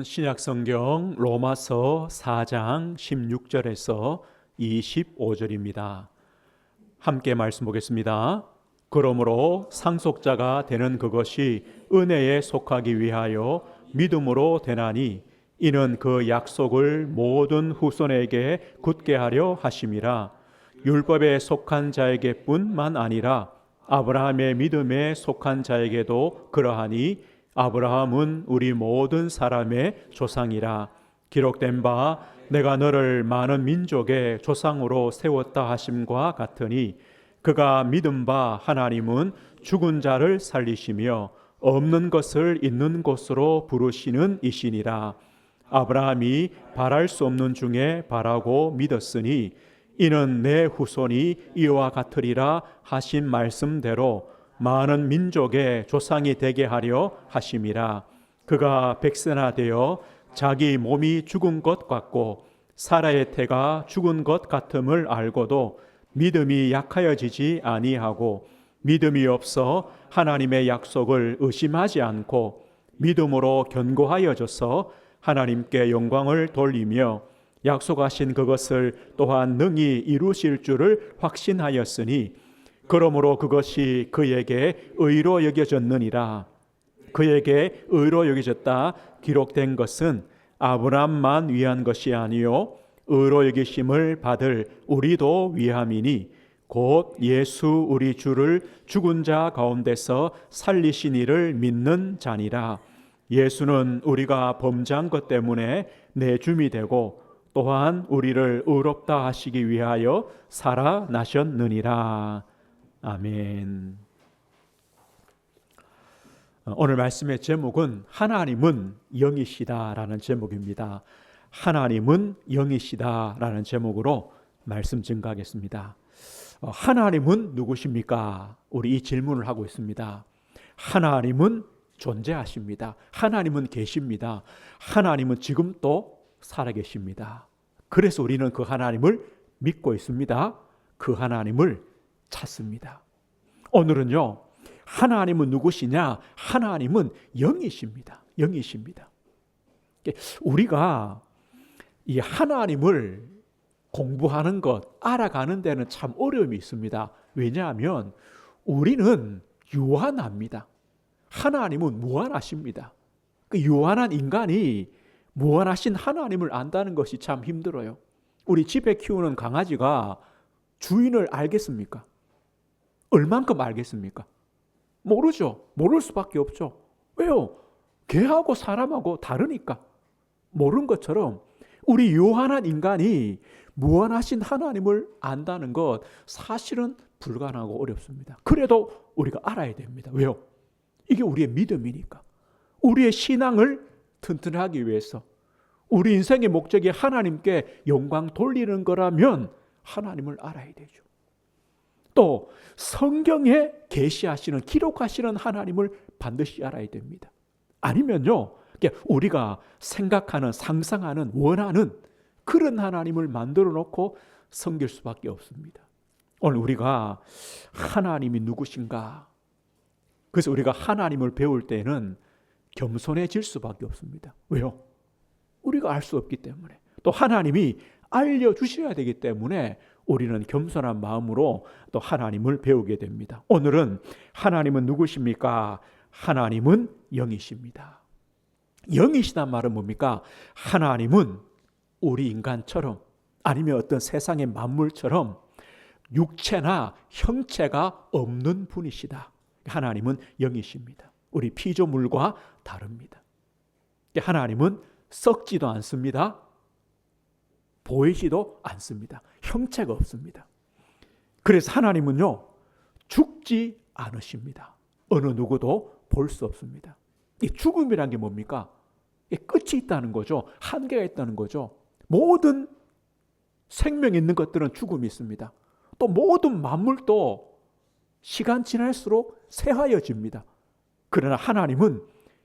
신약성경 로마서 4장 16절에서 25절입니다. 함께 말씀 보겠습니다. 그러므로 상속자가 되는 그것이 은혜에 속하기 위하여 믿음으로 되나니 이는 그 약속을 모든 후손에게 굳게 하려 하심이라. 율법에 속한 자에게뿐만 아니라 아브라함의 믿음에 속한 자에게도 그러하니 아브라함은 우리 모든 사람의 조상이라. 기록된 바 내가 너를 많은 민족의 조상으로 세웠다 하심과 같으니 그가 믿은 바 하나님은 죽은 자를 살리시며 없는 것을 있는 것으로 부르시는 이시니라. 아브라함이 바랄 수 없는 중에 바라고 믿었으니 이는 내 후손이 이와 같으리라 하신 말씀대로 많은 민족의 조상이 되게 하려 하심이라. 그가 백세나 되어 자기 몸이 죽은 것 같고 사라의 태가 죽은 것 같음을 알고도 믿음이 약하여지지 아니하고 믿음이 없어 하나님의 약속을 의심하지 않고 믿음으로 견고하여져서 하나님께 영광을 돌리며 약속하신 그것을 또한 능히 이루실 줄을 확신하였으니 그러므로 그것이 그에게 의로 여겨졌느니라. 그에게 의로 여겨졌다 기록된 것은 아브라함만 위한 것이 아니요 의로 여기심을 받을 우리도 위함이니 곧 예수 우리 주를 죽은 자 가운데서 살리신 이를 믿는 자니라. 예수는 우리가 범죄한 것 때문에 내줌이 되고 또한 우리를 의롭다 하시기 위하여 살아나셨느니라. 아멘. 오늘 말씀의 제목은 하나님은 영이시다라는 제목입니다. 하나님은 영이시다라는 제목으로 말씀 증가하겠습니다. 하나님은 누구십니까? 우리 이 질문을 하고 있습니다. 하나님은 존재하십니다. 하나님은 계십니다. 하나님은 지금 또 살아계십니다. 그래서 우리는 그 하나님을 믿고 있습니다. 그 하나님을 찾습니다. 오늘은요, 하나님은 누구시냐? 하나님은 영이십니다. 영이십니다. 우리가 이 하나님을 공부하는 것, 알아가는 데는 참 어려움이 있습니다. 왜냐하면 우리는 유한합니다. 하나님은 무한하십니다. 그 유한한 인간이 무한하신 하나님을 안다는 것이 참 힘들어요. 우리 집에 키우는 강아지가 주인을 알겠습니까? 얼만큼 알겠습니까? 모르죠. 모를 수밖에 없죠. 왜요? 개하고 사람하고 다르니까. 모르는 것처럼 우리 유한한 인간이 무한하신 하나님을 안다는 것 사실은 불가능하고 어렵습니다. 그래도 우리가 알아야 됩니다. 왜요? 이게 우리의 믿음이니까. 우리의 신앙을 튼튼하기 위해서 우리 인생의 목적이 하나님께 영광 돌리는 거라면 하나님을 알아야 되죠. 또 성경에 계시하시는 기록하시는 하나님을 반드시 알아야 됩니다. 아니면요, 우리가 생각하는 상상하는 원하는 그런 하나님을 만들어 놓고 섬길 수밖에 없습니다. 오늘 우리가 하나님이 누구신가? 그래서 우리가 하나님을 배울 때는 겸손해질 수밖에 없습니다. 왜요? 우리가 알 수 없기 때문에. 또 하나님이 알려주셔야 되기 때문에 우리는 겸손한 마음으로 또 하나님을 배우게 됩니다. 오늘은 하나님은 누구십니까? 하나님은 영이십니다. 영이시단 말은 뭡니까? 하나님은 우리 인간처럼 아니면 어떤 세상의 만물처럼 육체나 형체가 없는 분이시다. 하나님은 영이십니다. 우리 피조물과 다릅니다. 하나님은 썩지도 않습니다. 보이지도 않습니다. 형체가 없습니다. 그래서 하나님은요, 죽지 않으십니다. 어느 누구도 볼 수 없습니다. 이 죽음이란 게 뭡니까? 끝이 있다는 거죠. 한계가 있다는 거죠. 모든 생명 있는 것들은 죽음이 있습니다. 또 모든 만물도 시간 지날수록 새하여집니다. 그러나 하나님은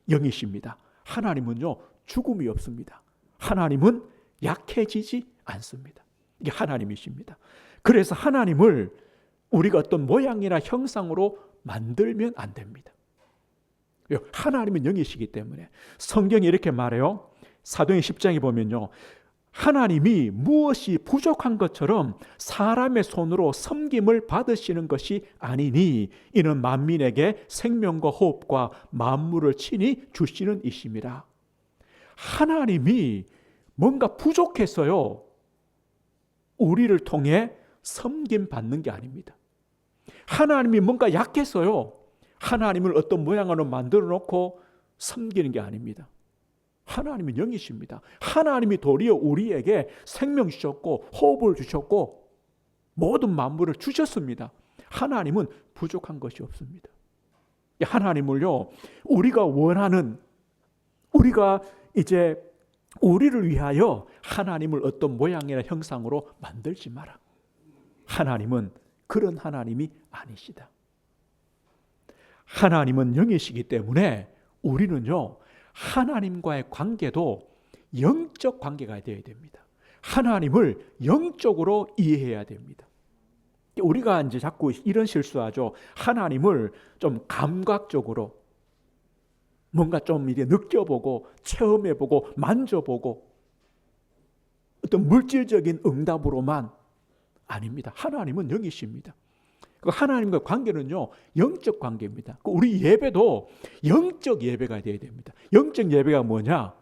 영이십니다. 하나님은요, 죽음이 없습니다. 하나님은 약해지지 않습니다. 이게 하나님이십니다. 그래서 하나님을 우리가 어떤 모양이나 형상으로 만들면 안 됩니다. 하나님은 영이시기 때문에 성경이 이렇게 말해요. 사도행 10장에 보면요, 하나님이 무엇이 부족한 것처럼 사람의 손으로 섬김을 받으시는 것이 아니니 이는 만민에게 생명과 호흡과 만물을 친히 주시는 이심이라. 하나님이 뭔가 부족해서요, 우리를 통해 섬김 받는 게 아닙니다. 하나님이 뭔가 약해서요, 하나님을 어떤 모양으로 만들어 놓고 섬기는 게 아닙니다. 하나님은 영이십니다. 하나님이 도리어 우리에게 생명 주셨고 호흡을 주셨고 모든 만물을 주셨습니다. 하나님은 부족한 것이 없습니다. 하나님을요, 우리가 원하는, 우리가 이제 우리를 위하여 하나님을 어떤 모양이나 형상으로 만들지 마라. 하나님은 그런 하나님이 아니시다. 하나님은 영이시기 때문에 우리는요, 하나님과의 관계도 영적 관계가 되어야 됩니다. 하나님을 영적으로 이해해야 됩니다. 우리가 이제 자꾸 이런 실수하죠. 하나님을 좀 감각적으로 뭔가 좀 이제 느껴보고 체험해보고 만져보고 어떤 물질적인 응답으로만 아닙니다. 하나님은 영이십니다. 하나님과 관계는요, 영적 관계입니다. 우리 예배도 영적 예배가 되어야 됩니다. 영적 예배가 뭐냐?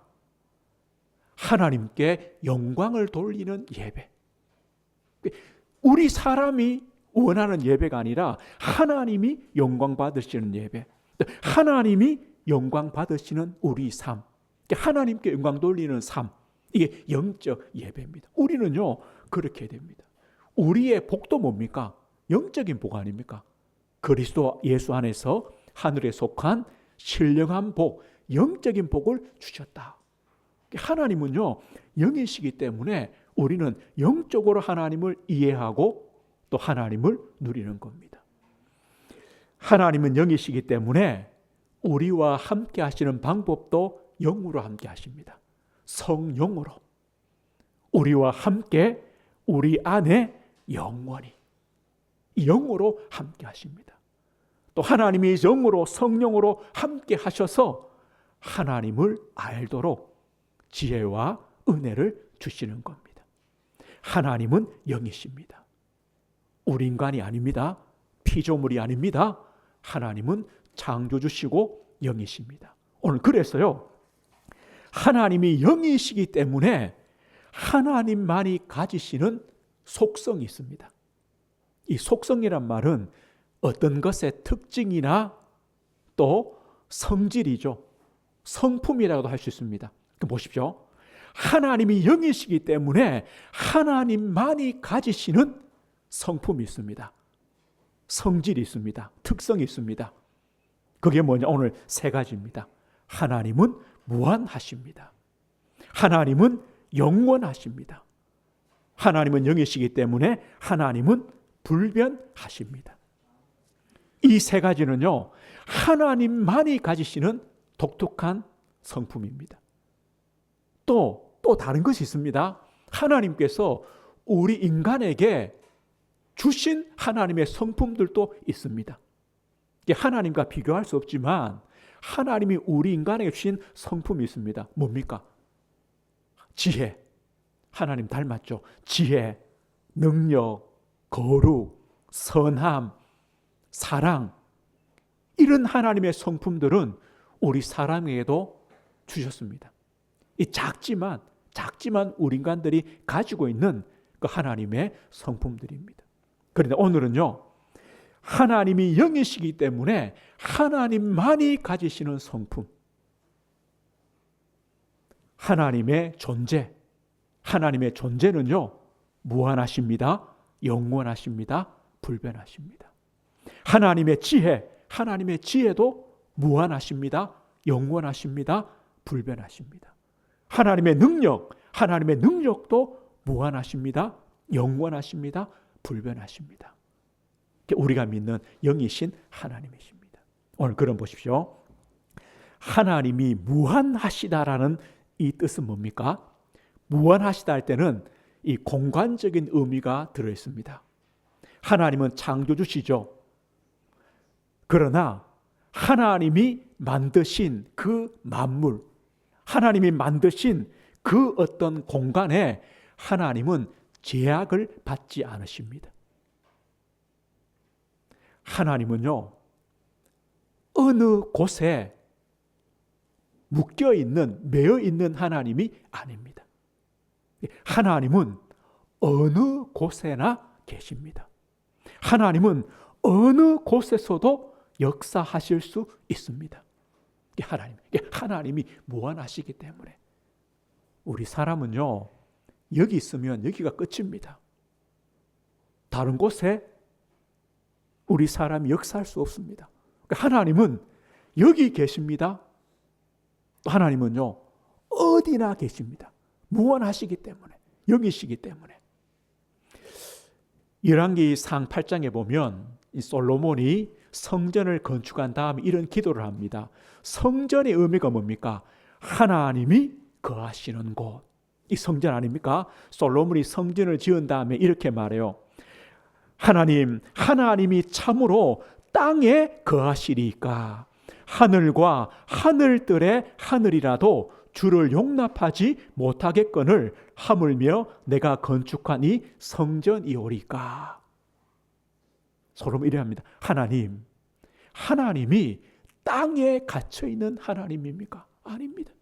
하나님께 영광을 돌리는 예배. 우리 사람이 원하는 예배가 아니라 하나님이 영광 받으시는 예배. 하나님이 영광 받으시는 우리 삶. 하나님께 영광 돌리는 삶. 이게 영적 예배입니다. 우리는요, 그렇게 됩니다. 우리의 복도 뭡니까? 영적인 복 아닙니까? 그리스도 예수 안에서 하늘에 속한 신령한 복, 영적인 복을 주셨다. 하나님은요, 영이시기 때문에 우리는 영적으로 하나님을 이해하고 또 하나님을 누리는 겁니다. 하나님은 영이시기 때문에 우리와 함께 하시는 방법도 영으로 함께 하십니다. 성령으로. 우리와 함께 우리 안에 영원히 영으로 함께 하십니다. 또 하나님이 영으로 성령으로 함께 하셔서 하나님을 알도록 지혜와 은혜를 주시는 겁니다. 하나님은 영이십니다. 우리 인간이 아닙니다. 피조물이 아닙니다. 하나님은 창조주시고 영이십니다. 오늘 그래서요, 하나님이 영이시기 때문에 하나님만이 가지시는 속성이 있습니다. 이 속성이란 말은 어떤 것의 특징이나 또 성질이죠. 성품이라고도 할 수 있습니다. 보십시오. 하나님이 영이시기 때문에 하나님만이 가지시는 성품이 있습니다. 성질이 있습니다. 특성이 있습니다. 그게 뭐냐? 오늘 세 가지입니다. 하나님은 무한하십니다. 하나님은 영원하십니다. 하나님은 영이시기 때문에 하나님은 불변하십니다. 이 세 가지는요, 하나님만이 가지시는 독특한 성품입니다. 또 다른 것이 있습니다. 하나님께서 우리 인간에게 주신 하나님의 성품들도 있습니다. 하나님과 비교할 수 없지만 하나님이 우리 인간에게 주신 성품이 있습니다. 뭡니까? 지혜. 하나님 닮았죠. 지혜, 능력, 거룩, 선함, 사랑, 이런 하나님의 성품들은 우리 사람에게도 주셨습니다. 이 작지만 우리 인간들이 가지고 있는 그 하나님의 성품들입니다. 그런데 오늘은요, 하나님이 영이시기 때문에 하나님만이 가지시는 성품, 하나님의 존재, 하나님의 존재는요, 무한하십니다. 영원하십니다. 불변하십니다. 하나님의 지혜, 하나님의 지혜도 무한하십니다. 영원하십니다. 불변하십니다. 하나님의 능력, 하나님의 능력도 무한하십니다. 영원하십니다. 불변하십니다. 우리가 믿는 영이신 하나님이십니다. 오늘 그럼 보십시오. 하나님이 무한하시다라는 이 뜻은 뭡니까? 무한하시다 할 때는 이 공간적인 의미가 들어있습니다. 하나님은 창조주시죠. 그러나 하나님이 만드신 그 만물, 하나님이 만드신 그 어떤 공간에 하나님은 제약을 받지 않으십니다. 하나님은요, 어느 곳에 묶여있는, 매여있는 하나님이 아닙니다. 하나님은 어느 곳에나 계십니다. 하나님은 어느 곳에서도 역사하실 수 있습니다. 하나님이 무한하시기 때문에. 우리 사람은요, 여기 있으면 여기가 끝입니다. 다른 곳에 우리 사람이 역사할 수 없습니다. 하나님은 여기 계십니다. 하나님은요, 어디나 계십니다. 무한하시기 때문에, 여기시기 때문에. 열왕기상 8장에 보면 이 솔로몬이 성전을 건축한 다음에 이런 기도를 합니다. 성전의 의미가 뭡니까? 하나님이 거하시는 곳. 이 성전 아닙니까? 솔로몬이 성전을 지은 다음에 이렇게 말해요. 하나님이 참으로 땅에 거하시리까? 하늘과 하늘들의 하늘이라도 주를 용납하지 못하겠거늘 하물며 내가 건축한 이 성전이오리까? 솔로몬이 이래 합니다. 하나님이 땅에 갇혀 있는 하나님입니까? 아닙니다.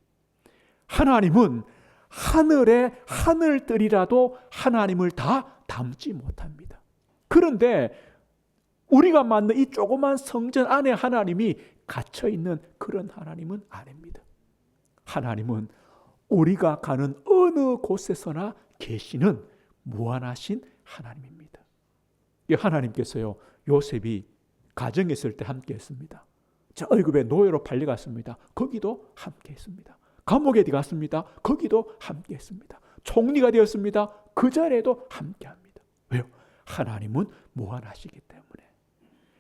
하나님은 하늘의 하늘들이라도 하나님을 다 담지 못합니다. 그런데 우리가 만든 이 조그만 성전 안에 하나님이 갇혀 있는 그런 하나님은 아닙니다. 하나님은 우리가 가는 어느 곳에서나 계시는 무한하신 하나님입니다. 하나님께서요, 요셉이 가정에 있을 때 함께 했습니다. 자, 애굽에 노예로 팔려갔습니다. 거기도 함께 했습니다. 감옥에 갔습니다. 거기도 함께 했습니다. 총리가 되었습니다. 그 자리에도 함께 합니다. 왜요? 하나님은 무한하시기 때문에.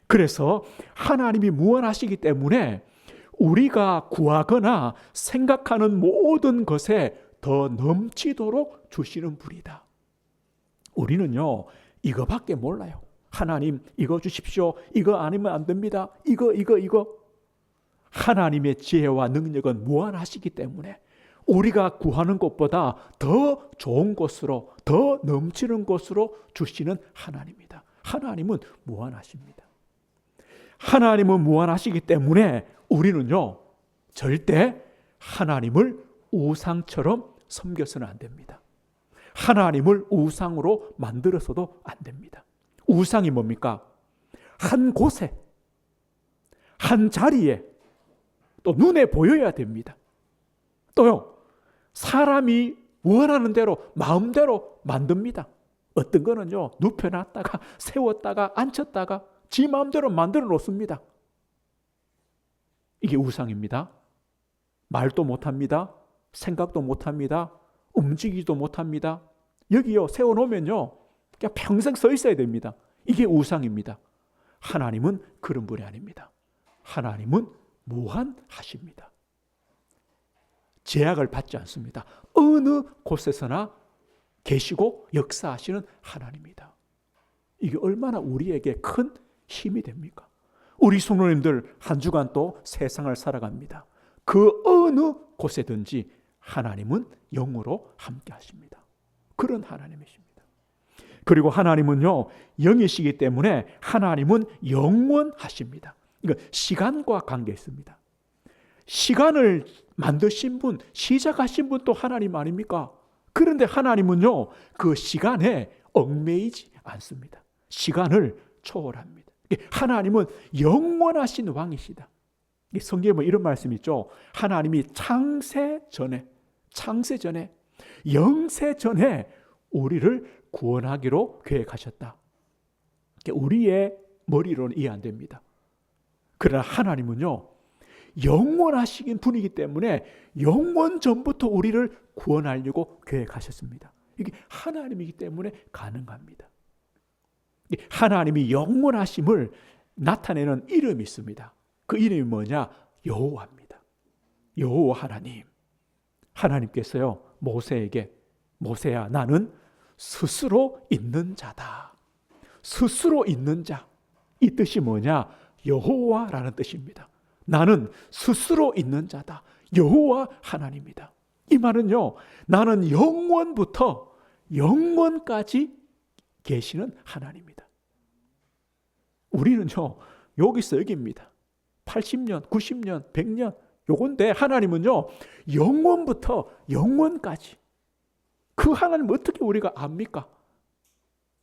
그래서 하나님이 무한하시기 때문에 우리가 구하거나 생각하는 모든 것에 더 넘치도록 주시는 분이다. 우리는요, 이거밖에 몰라요. 하나님 이거 주십시오. 이거 아니면 안 됩니다. 이거. 하나님의 지혜와 능력은 무한하시기 때문에 우리가 구하는 것보다 더 좋은 것으로, 더 넘치는 것으로 주시는 하나님입니다. 하나님은 무한하십니다. 하나님은 무한하시기 때문에 우리는요, 절대 하나님을 우상처럼 섬겨서는 안 됩니다. 하나님을 우상으로 만들어서도 안 됩니다. 우상이 뭡니까? 한 곳에, 한 자리에, 또 눈에 보여야 됩니다. 또요, 사람이 원하는 대로, 마음대로 만듭니다. 어떤 거는요, 눕혀놨다가, 세웠다가, 앉혔다가, 지 마음대로 만들어 놓습니다. 이게 우상입니다. 말도 못합니다. 생각도 못합니다. 움직이지도 못합니다. 여기요, 세워놓으면요, 그냥 평생 서 있어야 됩니다. 이게 우상입니다. 하나님은 그런 분이 아닙니다. 하나님은 무한하십니다. 제약을 받지 않습니다. 어느 곳에서나 계시고 역사하시는 하나님입니다. 이게 얼마나 우리에게 큰 힘이 됩니까? 우리 성도님들 한 주간 또 세상을 살아갑니다. 그 어느 곳에든지 하나님은 영으로 함께 하십니다. 그런 하나님이십니다. 그리고 하나님은요, 영이시기 때문에 하나님은 영원하십니다. 이거 시간과 관계 있습니다. 시간을 만드신 분, 시작하신 분도 하나님 아닙니까? 그런데 하나님은요, 그 시간에 얽매이지 않습니다. 시간을 초월합니다. 하나님은 영원하신 왕이시다. 성경에 뭐 이런 말씀이 있죠. 하나님이 창세 전에, 영세 전에 우리를 구원하기로 계획하셨다. 우리의 머리로는 이해 안 됩니다. 그러나 하나님은요, 영원하신 분이기 때문에 영원 전부터 우리를 구원하려고 계획하셨습니다. 이게 하나님이기 때문에 가능합니다. 하나님이 영원하심을 나타내는 이름이 있습니다. 그 이름이 뭐냐? 여호와입니다. 여호와 하나님. 하나님께서요, 모세에게, 모세야, 나는 스스로 있는 자다. 스스로 있는 자. 이 뜻이 뭐냐? 여호와라는 뜻입니다. 나는 스스로 있는 자다. 여호와 하나님이다. 이 말은요, 나는 영원부터 영원까지 계시는 하나님이다. 우리는요, 여기서 여기입니다. 80년, 90년, 100년 요건데, 하나님은요, 영원부터 영원까지. 그 하나님 어떻게 우리가 압니까?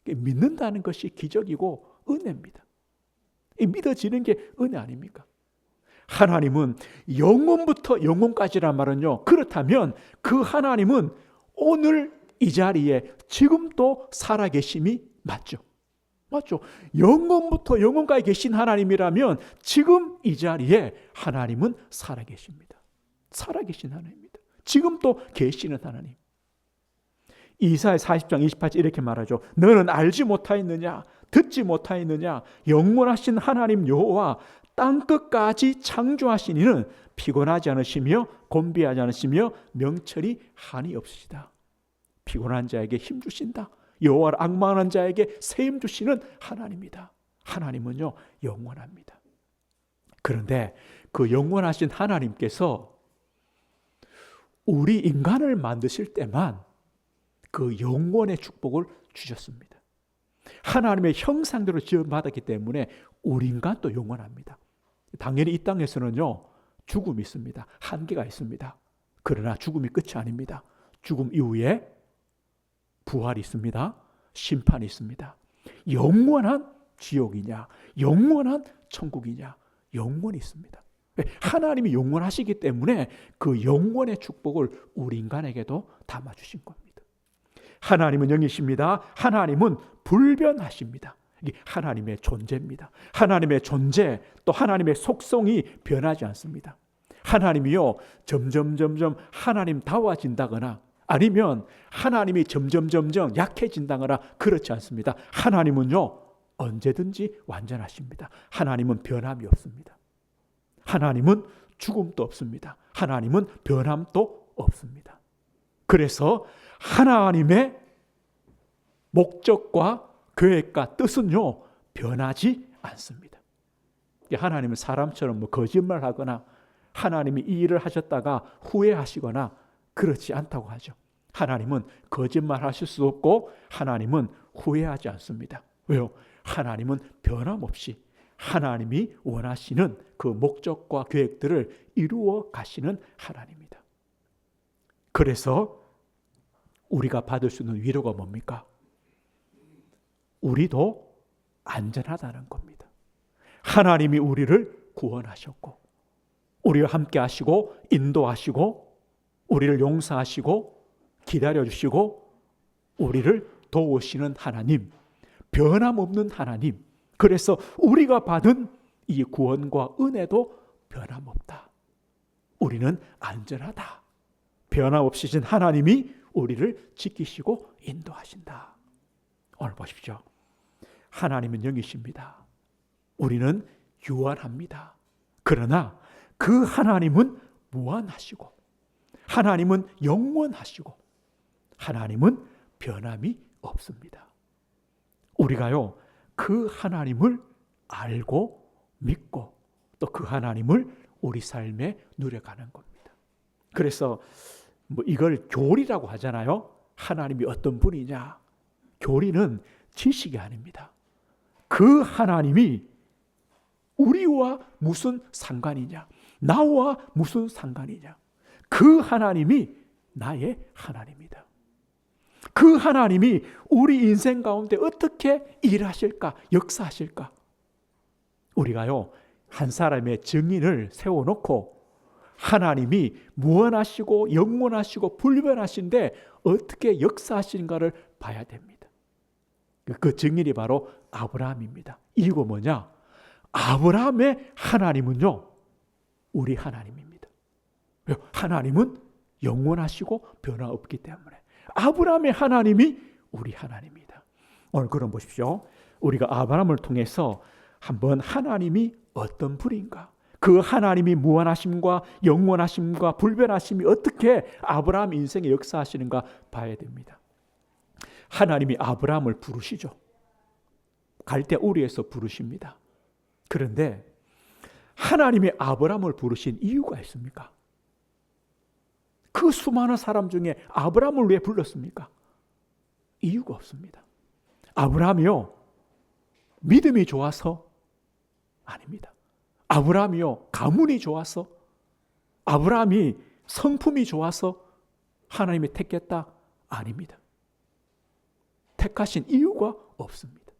믿는다는 것이 기적이고 은혜입니다. 믿어지는 게 은혜 아닙니까? 하나님은 영원부터 영원까지란 말은요, 그렇다면 그 하나님은 오늘 이 자리에 지금도 살아계심이 맞죠. 맞죠? 영원부터 영원까지 계신 하나님이라면 지금 이 자리에 하나님은 살아계십니다. 살아계신 하나님입니다. 지금도 계시는 하나님. 이사야 40장 28절 이렇게 말하죠. 너는 알지 못하였느냐? 듣지 못하였느냐? 영원하신 하나님 여호와 땅끝까지 창조하신 이는 피곤하지 않으시며 곤비하지 않으시며 명철이 한이 없으시다. 피곤한 자에게 힘 주신다. 여호와를 앙망하는 자에게 세임 주시는 하나님이다. 하나님은요, 영원합니다. 그런데 그 영원하신 하나님께서 우리 인간을 만드실 때만 그 영원의 축복을 주셨습니다. 하나님의 형상대로 지음받았기 때문에 우리 인간도 영원합니다. 당연히 이 땅에서는요, 죽음이 있습니다. 한계가 있습니다. 그러나 죽음이 끝이 아닙니다. 죽음 이후에 부활이 있습니다. 심판이 있습니다. 영원한 지옥이냐, 영원한 천국이냐, 영원히 있습니다. 하나님이 영원하시기 때문에 그 영원의 축복을 우리 인간에게도 담아주신 겁니다. 하나님은 영이십니다. 하나님은 불변하십니다. 이게 하나님의 존재입니다. 하나님의 존재, 또 하나님의 속성이 변하지 않습니다. 하나님이요, 점점 하나님다워진다거나 아니면 하나님이 점점 약해진다거나 그렇지 않습니다. 하나님은요, 언제든지 완전하십니다. 하나님은 변함이 없습니다. 하나님은 죽음도 없습니다. 하나님은 변함도 없습니다. 그래서 하나님의 목적과 계획과 뜻은요, 변하지 않습니다. 하나님은 사람처럼 거짓말하거나 하나님이 이 일을 하셨다가 후회하시거나 그렇지 않다고 하죠. 하나님은 거짓말하실 수 없고 하나님은 후회하지 않습니다. 왜요? 하나님은 변함없이 하나님이 원하시는 그 목적과 계획들을 이루어 가시는 하나님입니다. 그래서 우리가 받을 수 있는 위로가 뭡니까? 우리도 안전하다는 겁니다. 하나님이 우리를 구원하셨고 우리와 함께 하시고 인도하시고 우리를 용서하시고 기다려주시고 우리를 도우시는 하나님, 변함없는 하나님. 그래서 우리가 받은 이 구원과 은혜도 변함없다. 우리는 안전하다. 변함없으신 하나님이 우리를 지키시고 인도하신다. 오늘 보십시오. 하나님은 영이십니다. 우리는 유한합니다. 그러나 그 하나님은 무한하시고 하나님은 영원하시고 하나님은 변함이 없습니다. 우리가요, 그 하나님을 알고 믿고 또 그 하나님을 우리 삶에 누려가는 겁니다. 그래서 이걸 교리라고 하잖아요. 하나님이 어떤 분이냐? 교리는 지식이 아닙니다. 그 하나님이 우리와 무슨 상관이냐? 나와 무슨 상관이냐? 그 하나님이 나의 하나님이다. 그 하나님이 우리 인생 가운데 어떻게 일하실까? 역사하실까? 우리가요, 한 사람의 증인을 세워놓고 하나님이 무한하시고 영원하시고 불변하신데 어떻게 역사하시는가를 봐야 됩니다. 그 증인이 바로 아브라함입니다. 이유가 뭐냐? 아브라함의 하나님은요, 우리 하나님입니다. 하나님은 영원하시고 변화 없기 때문에 아브라함의 하나님이 우리 하나님입니다. 오늘 그럼 보십시오. 우리가 아브라함을 통해서 한번 하나님이 어떤 분인가, 그 하나님이 무한하심과 영원하심과 불변하심이 어떻게 아브라함 인생에 역사하시는가 봐야 됩니다. 하나님이 아브라함을 부르시죠. 갈대 우리에서 부르십니다. 그런데 하나님이 아브라함을 부르신 이유가 있습니까? 그 수많은 사람 중에 아브라함을 왜 불렀습니까? 이유가 없습니다. 아브라함이요, 믿음이 좋아서? 아닙니다. 아브라함이요, 가문이 좋아서? 아브라함이 성품이 좋아서 하나님이 택했다? 아닙니다. 택하신 이유가 없습니다.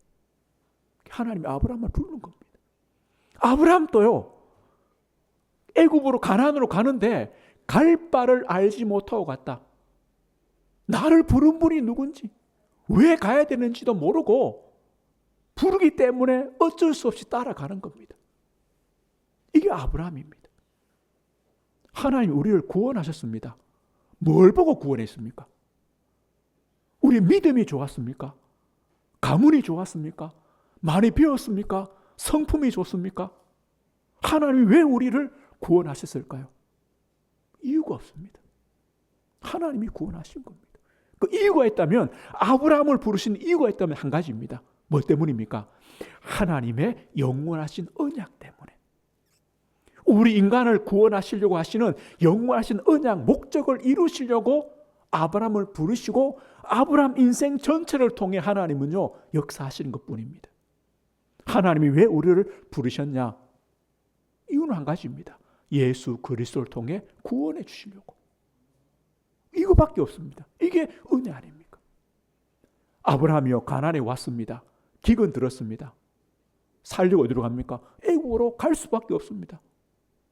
하나님이 아브라함을 부르는 겁니다. 아브라함도요, 애굽으로 가나안으로 가는데 갈 바를 알지 못하고 갔다. 나를 부른 분이 누군지, 왜 가야 되는지도 모르고 부르기 때문에 어쩔 수 없이 따라가는 겁니다. 이게 아브라함입니다. 하나님이 우리를 구원하셨습니다. 뭘 보고 구원했습니까? 우리 믿음이 좋았습니까? 가문이 좋았습니까? 많이 배웠습니까? 성품이 좋습니까? 하나님이 왜 우리를 구원하셨을까요? 이유가 없습니다. 하나님이 구원하신 겁니다. 그 이유가 있다면, 아브라함을 부르신 이유가 있다면 한 가지입니다. 뭐 때문입니까? 하나님의 영원하신 언약 때문에. 우리 인간을 구원하시려고 하시는 영원하신 언약 목적을 이루시려고 아브라함을 부르시고, 아브라함 인생 전체를 통해 하나님은요, 역사하시는 것뿐입니다. 하나님이 왜 우리를 부르셨냐? 이유는 한 가지입니다. 예수 그리스도를 통해 구원해 주시려고. 이거밖에 없습니다. 이게 은혜 아닙니까? 아브라함이요, 가나안에 왔습니다. 기근 들었습니다. 살려고 어디로 갑니까? 애굽으로 갈 수밖에 없습니다.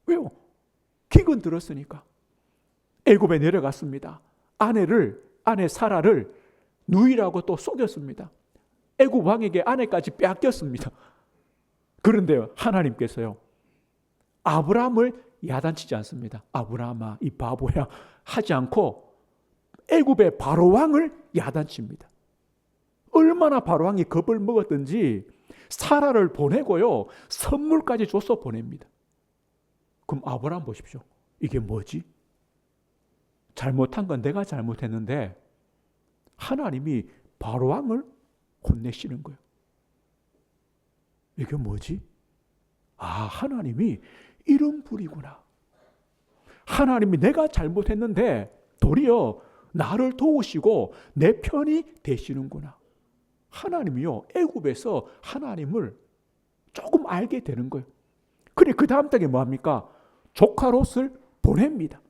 왜요? 기근 들었으니까. 애굽에 내려갔습니다. 아내 사라를 누이라고 또 속였습니다. 애굽 왕에게 아내까지 빼앗겼습니다. 그런데요, 하나님께서요, 아브라함을 야단치지 않습니다. 아브라함아, 이 바보야 하지 않고 애굽의 바로 왕을 야단칩니다. 얼마나 바로 왕이 겁을 먹었든지 사라를 보내고요, 선물까지 줘서 보냅니다. 그럼 아브라함 보십시오. 이게 뭐지? 잘못한 건 내가 잘못했는데 하나님이 바로 왕을 혼내시는 거예요. 이게 뭐지? 아, 하나님이 이런 분이구나. 하나님이 내가 잘못했는데 도리어 나를 도우시고 내 편이 되시는구나. 하나님이요, 애굽에서 하나님을 조금 알게 되는 거예요. 그래, 그 다음 단계 뭐합니까? 조카 롯을 보냅니다.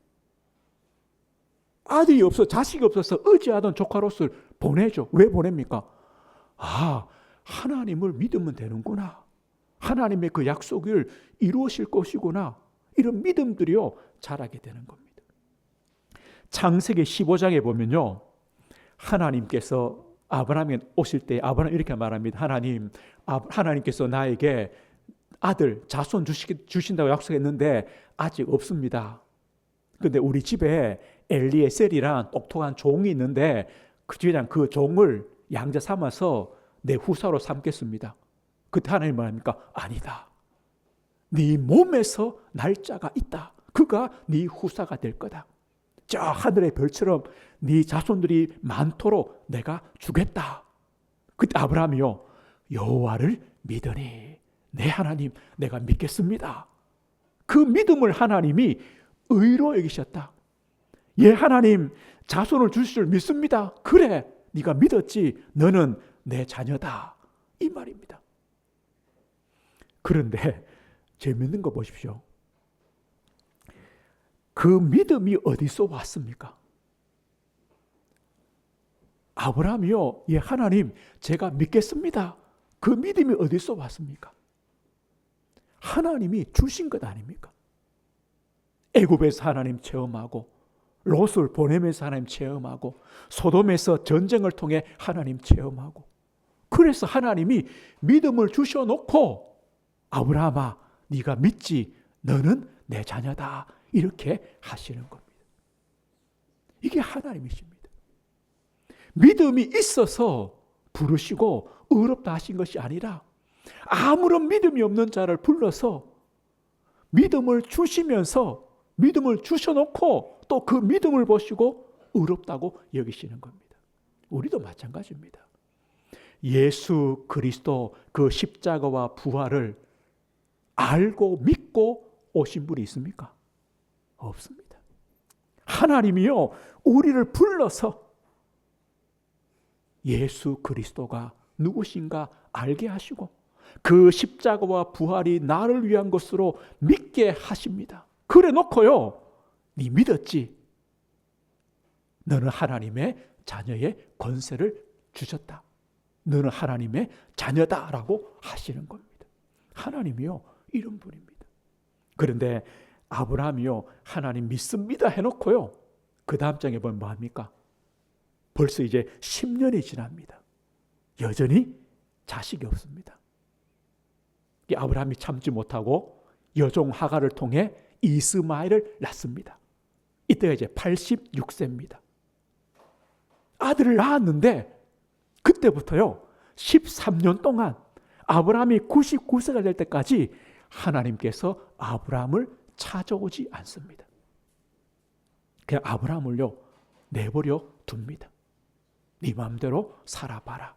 아들이 없어, 자식이 없어서 의지하던 조카 롯을 보내죠. 왜 보냅니까? 아, 하나님을 믿으면 되는구나. 하나님의 그 약속을 이루실 것이구나. 이런 믿음들이요, 자라게 되는 겁니다. 창세기 15장에 보면요, 하나님께서 아브라함에 오실 때 아브라함 이렇게 말합니다. 하나님께서 나에게 아들, 자손 주신다고 약속했는데 아직 없습니다. 그런데 우리 집에 엘리에셀이란 똑똑한 종이 있는데 그 종을 양자 삼아서 내 후사로 삼겠습니다. 그때 하나님 말합니까? 아니다. 네 몸에서 날짜가 있다. 그가 네 후사가 될 거다. 저 하늘의 별처럼 네 자손들이 많도록 내가 주겠다. 그때 아브라함이요, 여호와를 믿으니 내 하나님 내가 믿겠습니다. 그 믿음을 하나님이 의로 여기셨다. 예, 하나님 자손을 주실 줄 믿습니다. 그래, 네가 믿었지. 너는 내 자녀다. 이 말입니다. 그런데 재밌는 거 보십시오. 그 믿음이 어디서 왔습니까? 아브라함이요, 예, 하나님 제가 믿겠습니다. 그 믿음이 어디서 왔습니까? 하나님이 주신 것 아닙니까? 애굽에서 하나님 체험하고, 롯을 보내면서 하나님 체험하고, 소돔에서 전쟁을 통해 하나님 체험하고, 그래서 하나님이 믿음을 주셔놓고 아브라함아, 네가 믿지, 너는 내 자녀다, 이렇게 하시는 겁니다. 이게 하나님이십니다. 믿음이 있어서 부르시고 의롭다 하신 것이 아니라 아무런 믿음이 없는 자를 불러서 믿음을 주시면서 믿음을 주셔놓고 또 그 믿음을 보시고 의롭다고 여기시는 겁니다. 우리도 마찬가지입니다. 예수 그리스도 그 십자가와 부활을 알고 믿고 오신 분이 있습니까? 없습니다. 하나님이요, 우리를 불러서 예수 그리스도가 누구신가 알게 하시고 그 십자가와 부활이 나를 위한 것으로 믿게 하십니다. 그래 놓고요, 네 믿었지? 너는 하나님의 자녀의 권세를 주셨다. 너는 하나님의 자녀다라고 하시는 겁니다. 하나님이요, 이런 분입니다. 그런데 아브라함이요, 하나님 믿습니다 해놓고요, 그 다음 장에 보면 뭐합니까? 벌써 이제 10년이 지납니다. 여전히 자식이 없습니다. 아브라함이 참지 못하고 여종 하갈을 통해 이스마엘을 낳습니다. 이때가 이제 86세입니다. 아들을 낳았는데 그때부터요 13년 동안 아브라함이 99세가 될 때까지 하나님께서 아브라함을 찾아오지 않습니다. 그냥 아브라함을요 내버려 둡니다. 네 마음대로 살아봐라.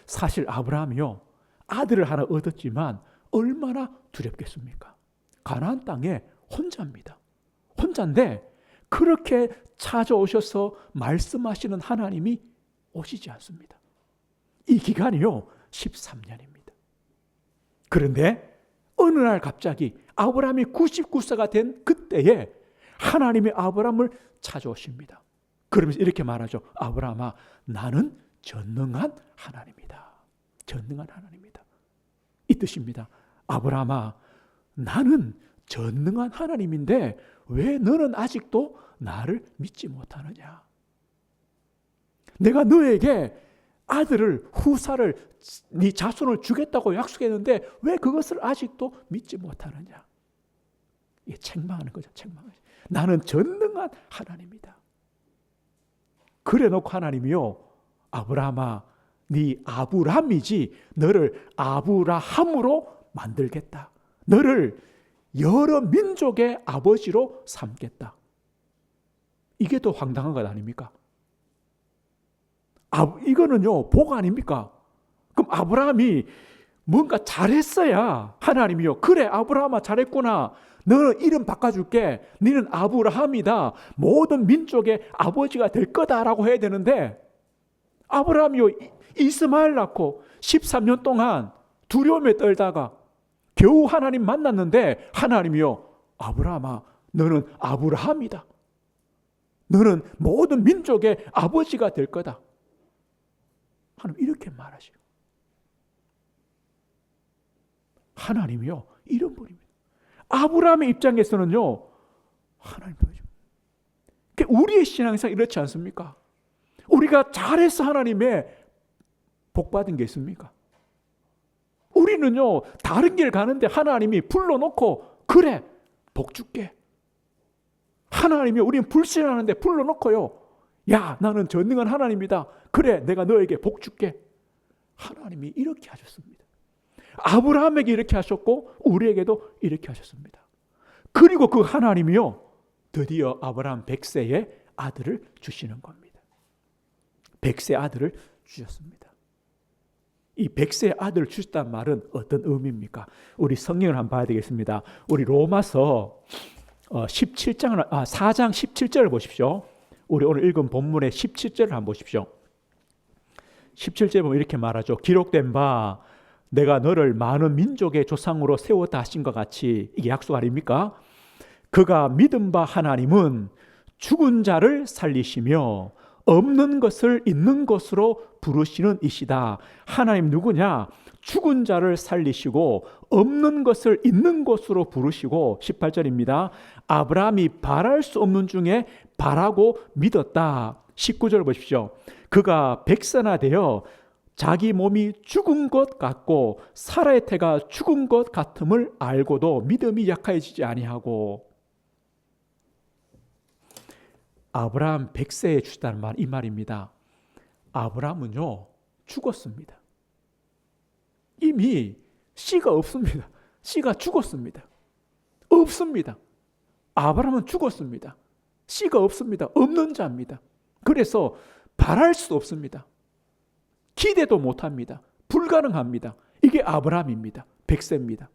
사실 아브라함이요 아들을 하나 얻었지만 얼마나 두렵겠습니까? 가나안 땅에 혼자입니다. 혼자인데 그렇게 찾아오셔서 말씀하시는 하나님이 오시지 않습니다. 이 기간이요 13년입니다. 그런데 어느 날 갑자기 아브라함이 99세가 된 그때에 하나님이 아브라함을 찾아오십니다. 그러면서 이렇게 말하죠. 아브라함아, 나는 전능한 하나님이다. 전능한 하나님이다. 이 뜻입니다. 아브라함아, 나는 전능한 하나님인데 왜 너는 아직도 나를 믿지 못하느냐? 내가 너에게 아들을, 후사를, 네 자손을 주겠다고 약속했는데 왜 그것을 아직도 믿지 못하느냐? 이게 책망하는 거죠. 책망하죠. 나는 전능한 하나님이다. 그래 놓고 하나님이요, 아브라함아, 네 아브람이지 너를 아브라함으로 만들겠다. 너를 여러 민족의 아버지로 삼겠다. 이게 더 황당한 것 아닙니까? 이거는요 복 아닙니까? 그럼 아브라함이 뭔가 잘했어야 하나님이요, 그래 아브라함아 잘했구나, 너는 이름 바꿔줄게, 너는 아브라함이다, 모든 민족의 아버지가 될 거다라고 해야 되는데 아브라함이요 이스마엘 낳고 13년 동안 두려움에 떨다가 겨우 하나님 만났는데 하나님이요, 아브라함아 너는 아브라함이다, 너는 모든 민족의 아버지가 될 거다. 하나님 이렇게 말하시고, 하나님이요 이런 분입니다. 아브라함의 입장에서는요 하나님 우리의 신앙상 이렇지 않습니까? 우리가 잘해서 하나님의 복 받은 게 있습니까? 우리는요 다른 길 가는데 하나님이 불러놓고 그래 복 줄게. 하나님이 우리는 불신하는데 불러놓고요, 야 나는 전능한 하나님이다, 그래 내가 너에게 복 줄게. 하나님이 이렇게 하셨습니다. 아브라함에게 이렇게 하셨고 우리에게도 이렇게 하셨습니다. 그리고 그 하나님이요 드디어 아브라함 100세의 아들을 주시는 겁니다. 100세 아들을 주셨습니다. 이 100세의 아들을 주셨다는 말은 어떤 의미입니까? 우리 성경을 한번 봐야 되겠습니다. 우리 로마서 4장 17절을 보십시오. 우리 오늘 읽은 본문의 17절을 한번 보십시오. 17절에 보면 이렇게 말하죠. 기록된 바 내가 너를 많은 민족의 조상으로 세웠다 하신 것 같이, 이게 약속 아닙니까? 그가 믿은 바 하나님은 죽은 자를 살리시며 없는 것을 있는 것으로 부르시는 이시다. 하나님 누구냐? 죽은 자를 살리시고 없는 것을 있는 것으로 부르시고, 18절입니다. 아브라함이 바랄 수 없는 중에 바라고 믿었다. 19절 보십시오. 그가 백세나 되어 자기 몸이 죽은 것 같고 사라의 태가 죽은 것 같음을 알고도 믿음이 약해지지 아니하고. 아브라함 100세에 주시다는 말, 이 말입니다. 아브라함은요 죽었습니다. 이미 씨가 없습니다. 씨가 죽었습니다. 없습니다. 아브라함은 죽었습니다. 씨가 없습니다. 없는 자입니다. 그래서 바랄 수 없습니다. 기대도 못합니다. 불가능합니다. 이게 아브라함입니다. 100세입니다.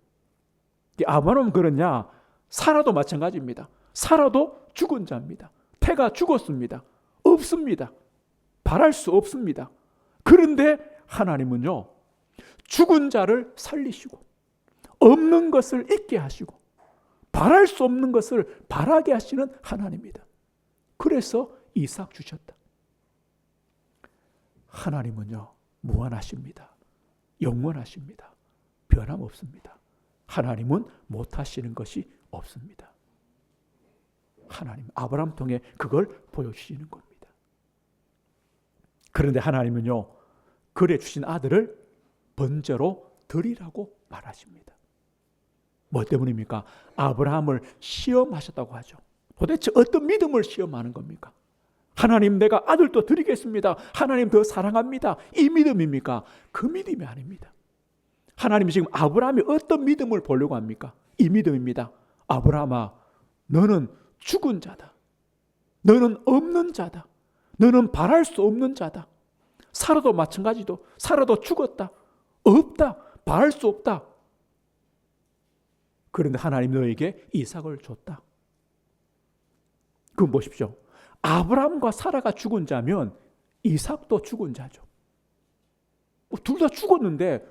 아브라함은 그러냐? 사라도 마찬가지입니다. 사라도 죽은 자입니다. 태가 죽었습니다. 없습니다. 바랄 수 없습니다. 그런데 하나님은요, 죽은 자를 살리시고 없는 것을 있게 하시고 바랄 수 없는 것을 바라게 하시는 하나님입니다. 그래서 이삭 주셨다. 하나님은요, 무한하십니다. 영원하십니다. 변함없습니다. 하나님은 못하시는 것이 없습니다. 하나님, 아브라함 통해 그걸 보여주시는 겁니다. 그런데 하나님은요, 그래 주신 아들을 번제로 드리라고 말하십니다. 뭐 때문입니까? 아브라함을 시험하셨다고 하죠. 도대체 어떤 믿음을 시험하는 겁니까? 하나님, 내가 아들도 드리겠습니다. 하나님 더 사랑합니다. 이 믿음입니까? 그 믿음이 아닙니다. 하나님이 지금 아브라함이 어떤 믿음을 보려고 합니까? 이 믿음입니다. 아브라함아, 너는 죽은 자다. 너는 없는 자다. 너는 바랄 수 없는 자다. 살아도 마찬가지도, 살아도 죽었다. 없다. 바랄 수 없다. 그런데 하나님 너에게 이삭을 줬다. 그럼 보십시오. 아브라함과 사라가 죽은 자면 이삭도 죽은 자죠. 둘 다 죽었는데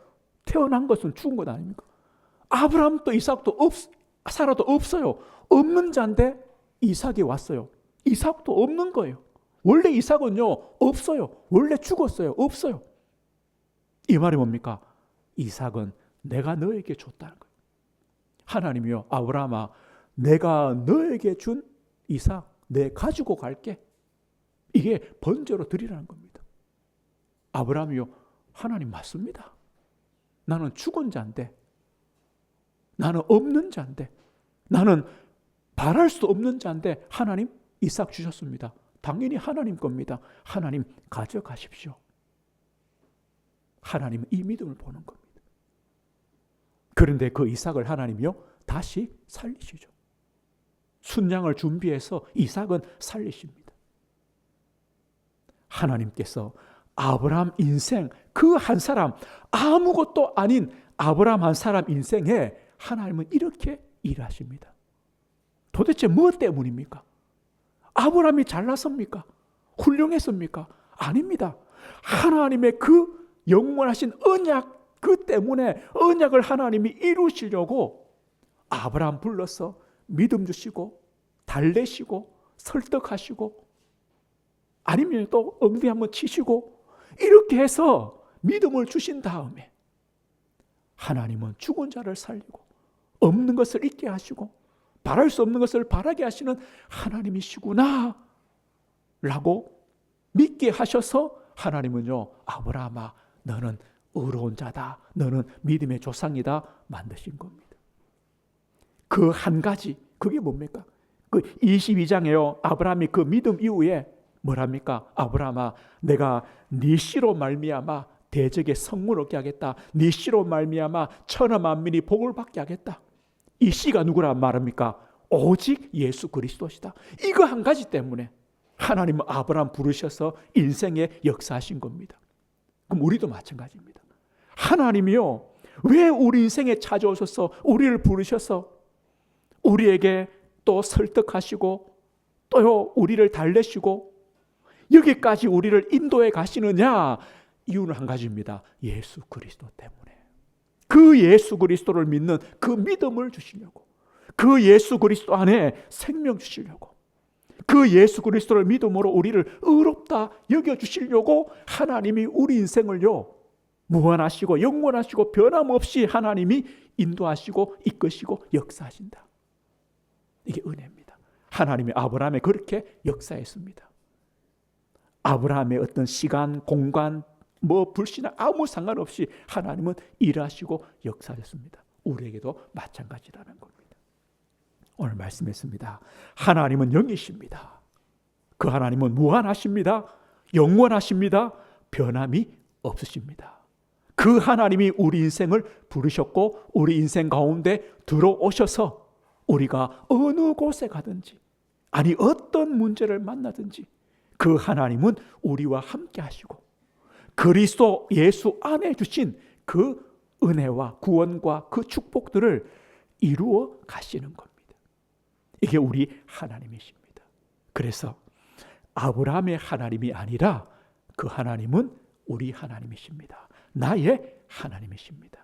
태어난 것은 죽은 것 아닙니까? 아브라함도 이삭도 사라도 없어요. 없는 자인데 이삭이 왔어요. 이삭도 없는 거예요. 원래 이삭은요, 없어요. 원래 죽었어요. 없어요. 이 말이 뭡니까? 이삭은 내가 너에게 줬다는 거예요. 하나님이요, 아브라함아, 내가 너에게 준 이삭 내 가지고 갈게. 이게 번제로 드리라는 겁니다. 아브라함이요, 하나님 맞습니다. 나는 죽은 자인데, 나는 없는 자인데, 나는 바랄 수 없는 자인데 하나님 이삭 주셨습니다. 당연히 하나님 겁니다. 하나님 가져가십시오. 하나님은 이 믿음을 보는 겁니다. 그런데 그 이삭을 하나님이요, 다시 살리시죠. 순양을 준비해서 이삭은 살리십니다. 하나님께서 아브라함 인생 그 한 사람, 아무것도 아닌 아브라함 한 사람 인생에 하나님은 이렇게 일하십니다. 도대체 뭐 때문입니까? 아브라함이 잘났습니까? 훌륭했습니까? 아닙니다. 하나님의 그 영원하신 언약, 그 때문에 언약을 하나님이 이루시려고 아브라함 불러서 믿음 주시고 달래시고 설득하시고 아니면 또 엉덩이 한번 치시고 이렇게 해서 믿음을 주신 다음에 하나님은 죽은 자를 살리고 없는 것을 있게 하시고 바랄 수 없는 것을 바라게 하시는 하나님이시구나 라고 믿게 하셔서 하나님은요, 아브라함아, 너는 의로운 자다, 너는 믿음의 조상이다 만드신 겁니다. 그 한 가지, 그게 뭡니까? 그 22장에요, 아브라함이 그 믿음 이후에 뭐랍니까? 아브라함아, 내가 네 씨로 말미암아 대적의 성문을 얻게 하겠다. 네 씨로 말미암아 천하 만민이 복을 받게 하겠다. 이 씨가 누구란 말입니까? 오직 예수 그리스도시다. 이거 한 가지 때문에 하나님은 아브라함 부르셔서 인생에 역사하신 겁니다. 그럼 우리도 마찬가지입니다. 하나님이요, 왜 우리 인생에 찾아오셔서 우리를 부르셔서 우리에게 또 설득하시고 또 우리를 달래시고 여기까지 우리를 인도해 가시느냐? 이유는 한 가지입니다. 예수 그리스도 때문에. 그 예수 그리스도를 믿는 그 믿음을 주시려고, 그 예수 그리스도 안에 생명 주시려고, 그 예수 그리스도를 믿음으로 우리를 의롭다 여겨주시려고 하나님이 우리 인생을요, 무한하시고 영원하시고 변함없이 하나님이 인도하시고 이끄시고 역사하신다. 이게 은혜입니다. 하나님이 아브라함에 그렇게 역사했습니다. 아브라함의 어떤 시간, 공간, 불신앙 아무 상관없이 하나님은 일하시고 역사하셨습니다. 우리에게도 마찬가지라는 겁니다. 오늘 말씀했습니다. 하나님은 영이십니다. 그 하나님은 무한하십니다. 영원하십니다. 변함이 없으십니다. 그 하나님이 우리 인생을 부르셨고 우리 인생 가운데 들어오셔서 우리가 어느 곳에 가든지 아니 어떤 문제를 만나든지 그 하나님은 우리와 함께 하시고 그리스도 예수 안에 주신 그 은혜와 구원과 그 축복들을 이루어 가시는 겁니다. 이게 우리 하나님이십니다. 그래서 아브라함의 하나님이 아니라 그 하나님은 우리 하나님이십니다. 나의 하나님이십니다.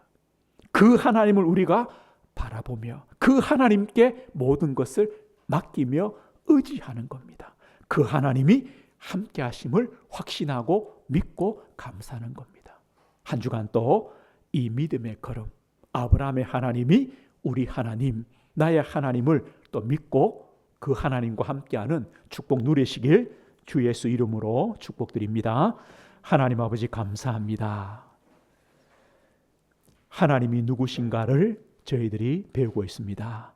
그 하나님을 우리가 바라보며 그 하나님께 모든 것을 맡기며 의지하는 겁니다. 그 하나님이 함께 하심을 확신하고 믿고 감사하는 겁니다. 한 주간 또 이 믿음의 걸음, 아브라함의 하나님이 우리 하나님, 나의 하나님을 또 믿고 그 하나님과 함께하는 축복 누리시길 주 예수 이름으로 축복드립니다. 하나님 아버지 감사합니다. 하나님이 누구신가를 저희들이 배우고 있습니다.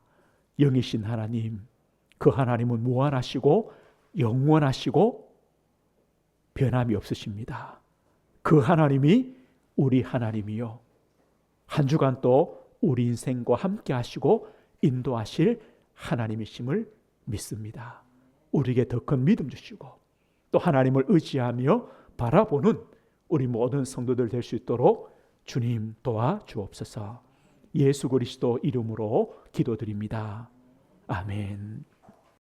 영이신 하나님, 그 하나님은 무한하시고 영원하시고 변함이 없으십니다. 그 하나님이 우리 하나님이요, 한 주간 또 우리 인생과 함께 하시고 인도하실 하나님이심을 믿습니다. 우리에게 더 큰 믿음 주시고 또 하나님을 의지하며 바라보는 우리 모든 성도들 될 수 있도록 주님 도와주옵소서. 예수 그리스도 이름으로 기도드립니다. 아멘.